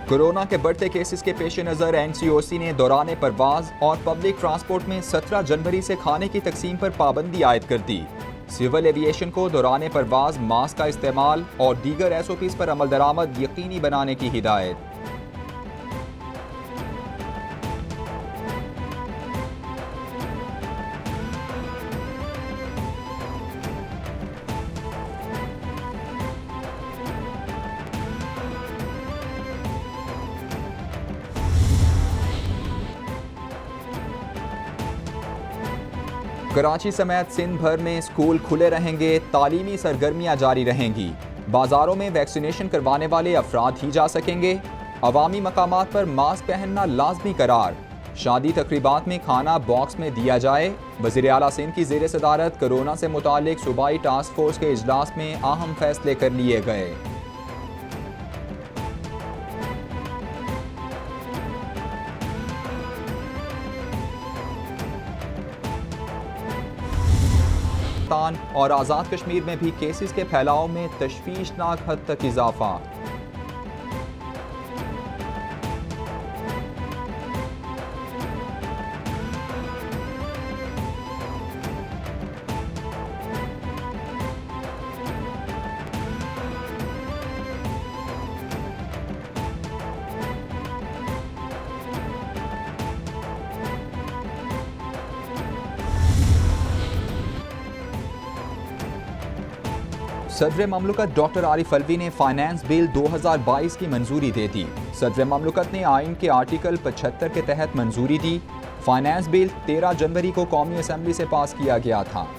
Corona के बढ़ते cases के पेश नज़र NCOC ने दौरान परवाज और पब्लिक ट्रांसपोर्ट में 17 जनवरी से खाने की तकसीम पर पाबंदी आयद कर दी। सिविल एविएशन को दौरान परवाज मास्क का इस्तेमाल और दीगर SOPs पर अमल दरामद यकीनी बनाने की हिदायत। कराची समेत सिंध भर में स्कूल खुले रहेंगे, तालीमी सरगर्मियां जारी रहेंगी। बाजारों में वैक्सीनेशन करवाने वाले अफराद ही जा सकेंगे। अवामी मकामात पर मास्क पहनना लाजमी करार। शादी तकरीबात में खाना बॉक्स में दिया जाए। वज़ीर आला सिंध की ज़ेर सदारत कोरोना से मुतालिक सूबाई टास्क फोर्स के इजलास में अहम फैसले कर लिए गए। और आज़ाद कश्मीर में भी केसेस के फैलाव में तशवीशनाक हद तक इजाफा। सदर ममलकत डॉक्टर आरिफ अलवी ने फाइनेंस बिल 2022 की मंजूरी दे दी। सदर ममलकत ने आइन के आर्टिकल 75 के तहत मंजूरी दी। फाइनेंस बिल 13 जनवरी को कौमी असम्बली से पास किया गया था।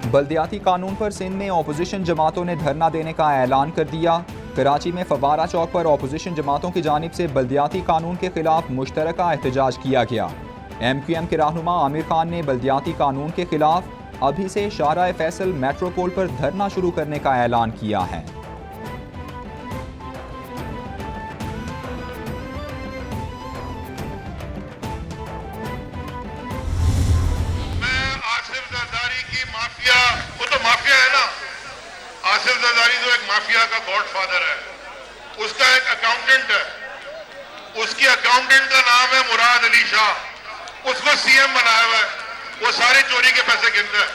बल्दियाती कानून पर सिंध में अपोजिशन जमातों ने धरना देने का ऐलान कर दिया। कराची में फवारा चौक पर अपोजिशन जमातों की जानिब से बल्दियाती कानून के खिलाफ मुश्तरका एहतजाज किया गया। MQM के रहनुमा आमिर खान ने बल्दियाती कानून के खिलाफ अभी से शाहराह फैसल मेट्रोपोल पर धरना शुरू करने का ऐलान किया है। आसिफ जरदारी जो एक माफिया का गॉडफादर है, उसका एक अकाउंटेंट है, उसकी अकाउंटेंट का नाम है मुराद अली शाह, उसको CM बनाया हुआ है, वो सारी चोरी के पैसे गिनता है।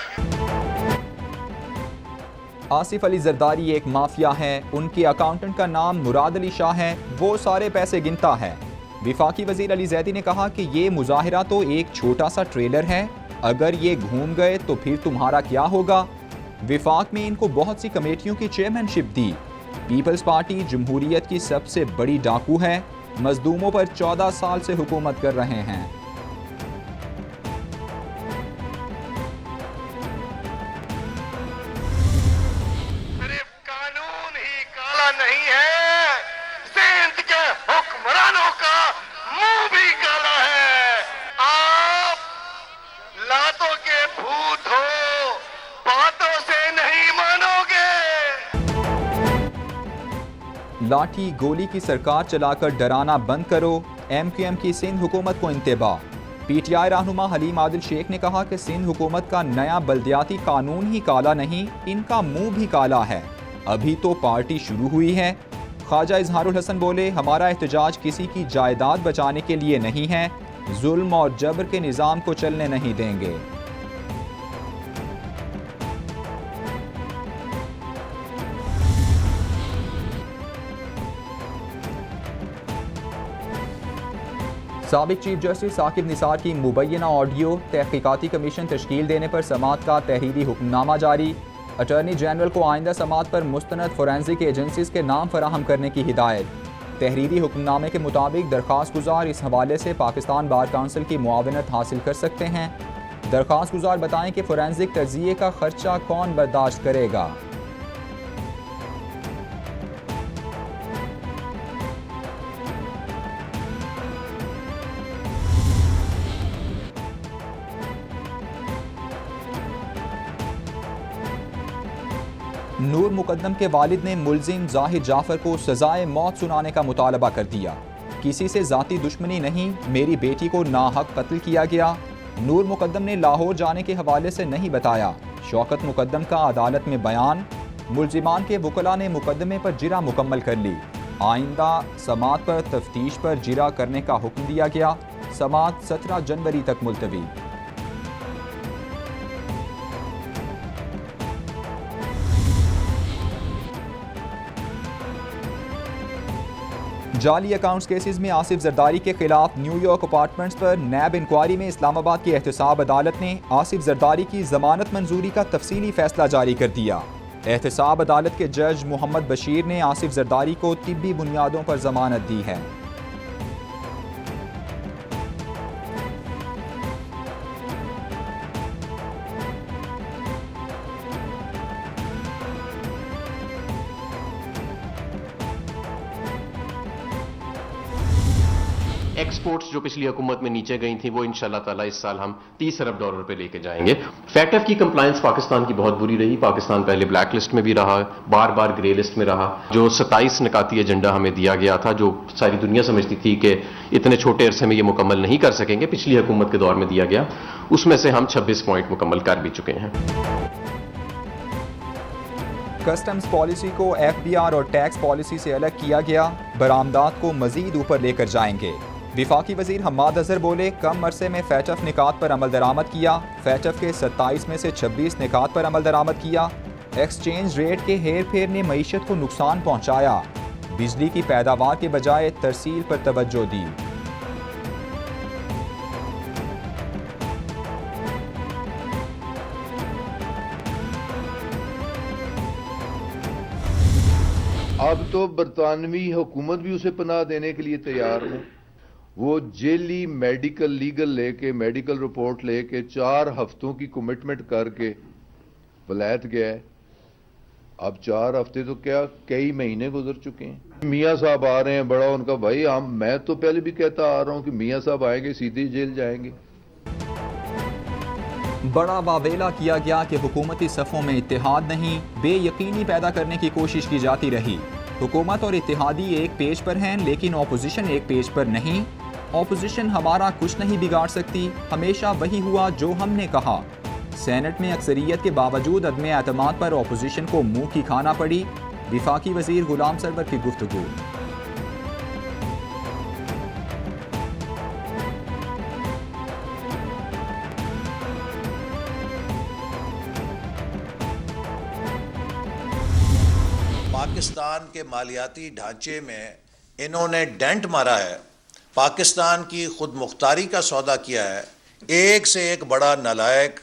आसिफ अली जरदारी एक माफिया है, उनके अकाउंटेंट का नाम मुराद अली शाह है, वो सारे पैसे गिनता है। विफाकी वजीर अली जैदी ने कहा कि ये मुजाहिरा तो एक छोटा सा ट्रेलर है, अगर ये घूम गए तो फिर तुम्हारा क्या होगा। विफाक में इनको बहुत सी कमेटियों की चेयरमैनशिप दी। पीपल्स पार्टी जमहूरियत की सबसे बड़ी डाकू है, मजदूमों पर 14 साल से हुकूमत कर रहे हैं। सिर्फ कानून ही काला नहीं है, सिंध के हुक्मरानों का मुंह भी काला है। आप लातों के भूत हो, बातों से नहीं मानोगे। लाठी गोली की सरकार चलाकर डराना बंद करो। MQM की सिंध हुकूमत को इंतबाह। PTI रहनुमा हलीम आदिल शेख ने कहा कि सिंध हुकूमत का नया बल्दियाती कानून ही काला नहीं, इनका मुंह भी काला है। अभी तो पार्टी शुरू हुई है। ख्वाजा इजहारुल हसन बोले, हमारा एहतजाज किसी की जायदाद बचाने के लिए नहीं है, जुल्म और जबर के निज़ाम को चलने नहीं देंगे। साबिक चीफ जस्टिस साकिब निसार की मुबैना ऑडियो तहकीकाती कमीशन तश्कील देने पर समात का तहरीरी हुक्मनामा जारी। अटॉर्नी जनरल को आइंदा समात पर मुस्तनद फोरेंसिक एजेंसीज के नाम फराहम करने की हिदायत। तहरीरी हुक्मनामे के मुताबिक दरख्वास्त गुजार इस हवाले से पाकिस्तान बार काउंसिल की मुआवनत हासिल कर सकते हैं। दरख्वास्त गुजार बताएं कि फोरेंसिक तज्जिए का खर्चा कौन बर्दाश्त करेगा। नूर मुकद्दम के वालिद ने मुलजिम जाहिद जाफर को सजाए मौत सुनाने का मुतालबा कर दिया। किसी से जाती दुश्मनी नहीं, मेरी बेटी को नाहक कत्ल किया गया। नूर मुकद्दम ने लाहौर जाने के हवाले से नहीं बताया। शौकत मुकद्दम का अदालत में बयान। मुलजिमान के वकला ने मुकदमे पर जिरा मुकम्मल कर ली। आइंदा समात पर तफ्तीश पर जिरा करने का हुक्म दिया गया। समात 17 जनवरी तक मुलतवी। जाली अकाउंट्स केसेस में आसिफ जरदारी के खिलाफ न्यूयॉर्क अपार्टमेंट्स पर नैब इंक्वायरी में इस्लामाबाद की एहतसाब अदालत ने आसिफ जरदारी की जमानत मंजूरी का तफसीली फैसला जारी कर दिया। एहतसाब अदालत के जज मोहम्मद बशीर ने आसिफ जरदारी को तिब्बी बुनियादों पर जमानत दी है। एक्सपोर्ट्स जो पिछली हुकूमत में नीचे गई थी वो इंशाल्लाह ताला इस साल हम 30 अरब डॉलर पे लेके जाएंगे। फैक्टफ की कंप्लायंस पाकिस्तान की बहुत बुरी रही। पाकिस्तान पहले ब्लैक लिस्ट में भी रहा, बार बार ग्रे लिस्ट में रहा। जो 27 निकाती एजेंडा हमें दिया गया था, जो सारी दुनिया समझती थी कि इतने छोटे अरसे में ये मुकम्मल नहीं कर सकेंगे, पिछली हुकूमत के दौर में दिया गया, उसमें से हम 26 पॉइंट मुकम्मल कर भी चुके हैं। कस्टम्स पॉलिसी को FBR और टैक्स पॉलिसी से अलग किया गया। बरामदात को मजीद ऊपर लेकर जाएंगे। विफाकी वजीर हम्माद अजहर बोले, कम अरसे में फैटफ निकात पर अमल दरामद किया। फैटफ के 27 में से 26 निकात पर अमल दरामद किया। एक्सचेंज रेट के हेर फेर ने मईशत को नुकसान पहुंचाया। बिजली की पैदावार के बजाय तरसील पर तवज्जो दी। अब तो बरतानवी हुकूमत भी उसे पनाह देने के लिए तैयार है। वो जेली मेडिकल लीगल लेके, मेडिकल रिपोर्ट लेके 4 हफ्तों की कमिटमेंट करके वलायत गया है। अब 4 हफ्ते तो क्या कई महीने गुजर चुके हैं। मियाँ साहब आ रहे हैं, बड़ा उनका भाई, मैं तो पहले भी कहता आ रहा हूं कि मियाँ साहब आएंगे सीधे जेल जाएंगे। बड़ा वावेला किया गया कि हुकूमती सफ़ों में इत्तेहाद नहीं, बेयकीनी पैदा करने की कोशिश की जाती रही। हुकूमत और इत्तेहादी एक पेज पर हैं, लेकिन ऑपोजिशन एक पेज पर नहीं। ऑपोजिशन हमारा कुछ नहीं बिगाड़ सकती, हमेशा वही हुआ जो हमने कहा। सेनेट में अक्सरियत के बावजूद अदम एतमाद पर ऑपोजिशन को मुंह की खाना पड़ी। विफाकी वजीर गुलाम सरवर की गुफ्तगू। पाकिस्तान के मालियाती ढांचे में इन्होंने डेंट मारा है, पाकिस्तान की खुद मुख्तारी का सौदा किया है। एक से एक बड़ा नालायक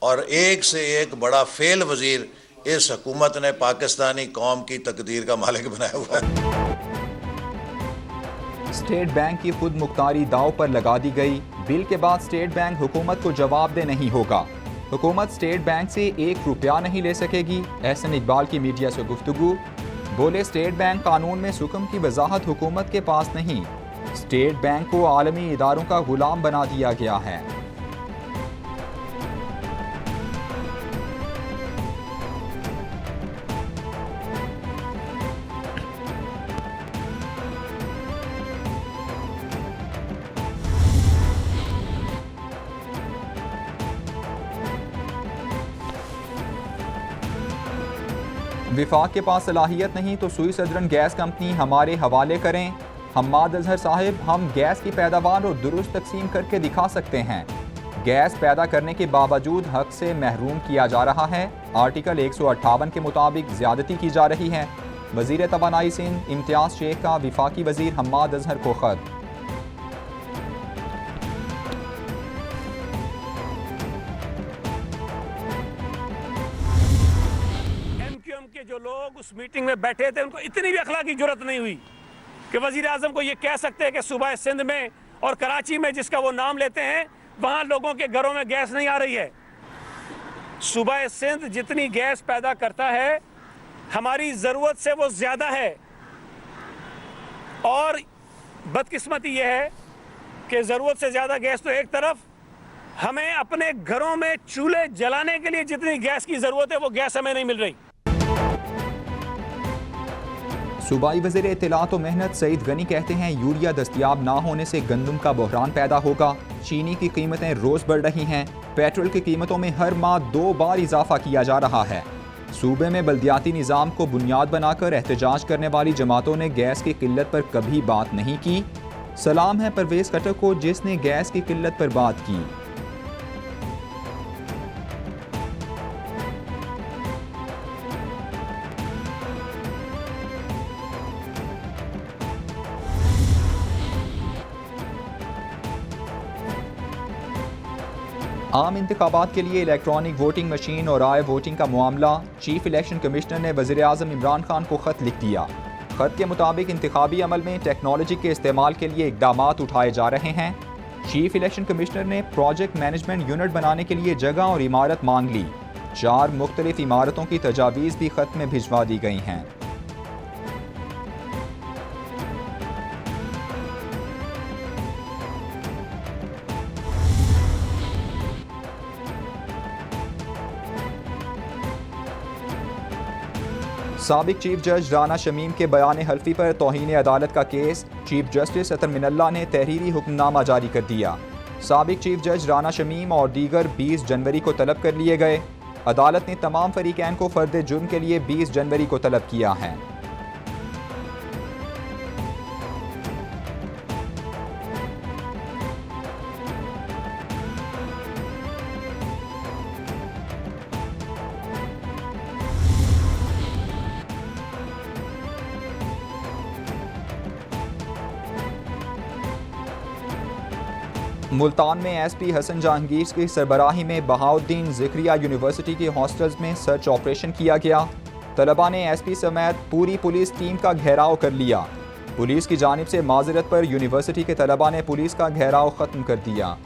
और एक से एक बड़ा फेल वजीर इस हुकूमत ने पाकिस्तानी कौम की तकदीर का मालिक बनाया हुआ है। स्टेट बैंक की खुद मुख्तारी दाव पर लगा दी गई। बिल के बाद स्टेट बैंक हुकूमत को जवाबदेह नहीं होगा। हुकूमत स्टेट बैंक से 1 रुपया नहीं ले सकेगी। एहसन इकबाल की मीडिया से गुफ्तगू। बोले, स्टेट बैंक कानून में सुकम की वजाहत हुकूमत के पास नहीं। स्टेट बैंक को आलमी इदारों का गुलाम बना दिया गया है। विफाक के पास सलाहियत नहीं तो सुई सदरन गैस कंपनी हमारे हवाले करें। हम्माद अजहर साहिब, हम गैस की पैदावार और दुरुस्त तकसीम करके दिखा सकते हैं। गैस पैदा करने के बावजूद हक से महरूम किया जा रहा है। आर्टिकल 158 के मुताबिक ज्यादती की जा रही है। वजीर तवानाई सिंध इम्तियाज शेख का विफाकी वजीर हम्माद अजहर को खत। के जो लोग उस मीटिंग में बैठे थे उनको इतनी भी अखलाकी जुर्रत नहीं हुई कि वजीर आजम को ये कह सकते हैं कि सूबा सिंध में और कराची में, जिसका वो नाम लेते हैं, वहां लोगों के घरों में गैस नहीं आ रही है। सूबा सिंध जितनी गैस पैदा करता है हमारी जरूरत से वो ज्यादा है। और बदकिस्मती यह है कि जरूरत से ज्यादा गैस तो एक तरफ, हमें अपने घरों में चूल्हे जलाने के लिए जितनी गैस की जरूरत है वो गैस हमें नहीं मिल रही। सूबाई वज़ीर इत्तलात व मेहनत सईद गनी कहते हैं यूरिया दस्तयाब ना होने से गंदम का बहरान पैदा होगा। चीनी की कीमतें रोज़ बढ़ रही हैं। पेट्रोल की कीमतों में हर माह 2 बार इजाफा किया जा रहा है। सूबे में बल्दियाती निज़ाम को बुनियाद बनाकर एहतजाज करने वाली जमातों ने गैस की किल्लत पर कभी बात नहीं की। सलाम है परवेज़ खट्टर को जिसने गैस की किल्लत पर बात की। आम इंतखाबात के लिए इलेक्ट्रॉनिक वोटिंग मशीन और राय वोटिंग का मामला। चीफ इलेक्शन कमिश्नर ने वज़ीर आज़म इमरान खान को ख़त लिख दिया। ख़त के मुताबिक इंतखाबी अमल में टेक्नोलॉजी के इस्तेमाल के लिए इक़दामात उठाए जा रहे हैं। चीफ इलेक्शन कमिश्नर ने प्रोजेक्ट मैनेजमेंट यूनिट बनाने के लिए जगह और इमारत मांग ली। 4 मुख्तलिफ इमारतों की तजावीज़ भी ख़त में भिजवा दी गई हैं। साबिक चीफ जज राना शमीम के बयान हल्फी पर तौहीन अदालत का केस। चीफ जस्टिस अतर मिनल्ला ने तहरीरी हुक्मनामा जारी कर दिया। साबिक चीफ जज राना शमीम और दीगर 20 जनवरी को तलब कर लिए गए। अदालत ने तमाम फरीकैन को फर्द जुर्म के लिए 20 जनवरी को तलब किया है। मुल्तान में एसपी हसन जहांगीर की सरबराही में बहाउद्दीन ज़िक्रिया यूनिवर्सिटी के हॉस्टल्स में सर्च ऑपरेशन किया गया। तलबा ने एसपी समेत पूरी पुलिस टीम का घेराव कर लिया। पुलिस की जानिब से माजरत पर यूनिवर्सिटी के तलबा ने पुलिस का घेराव ख़त्म कर दिया।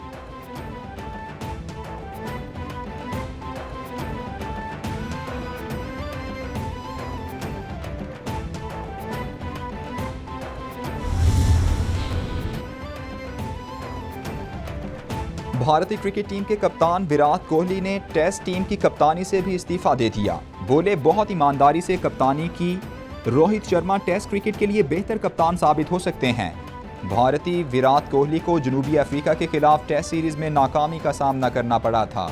भारतीय क्रिकेट टीम के कप्तान विराट कोहली ने टेस्ट टीम की कप्तानी से भी इस्तीफा दे दिया। बोले बहुत ईमानदारी से कप्तानी की। रोहित शर्मा टेस्ट क्रिकेट के लिए बेहतर कप्तान साबित हो सकते हैं। भारतीय विराट कोहली को जनूबी अफ्रीका के खिलाफ टेस्ट सीरीज में नाकामी का सामना करना पड़ा था।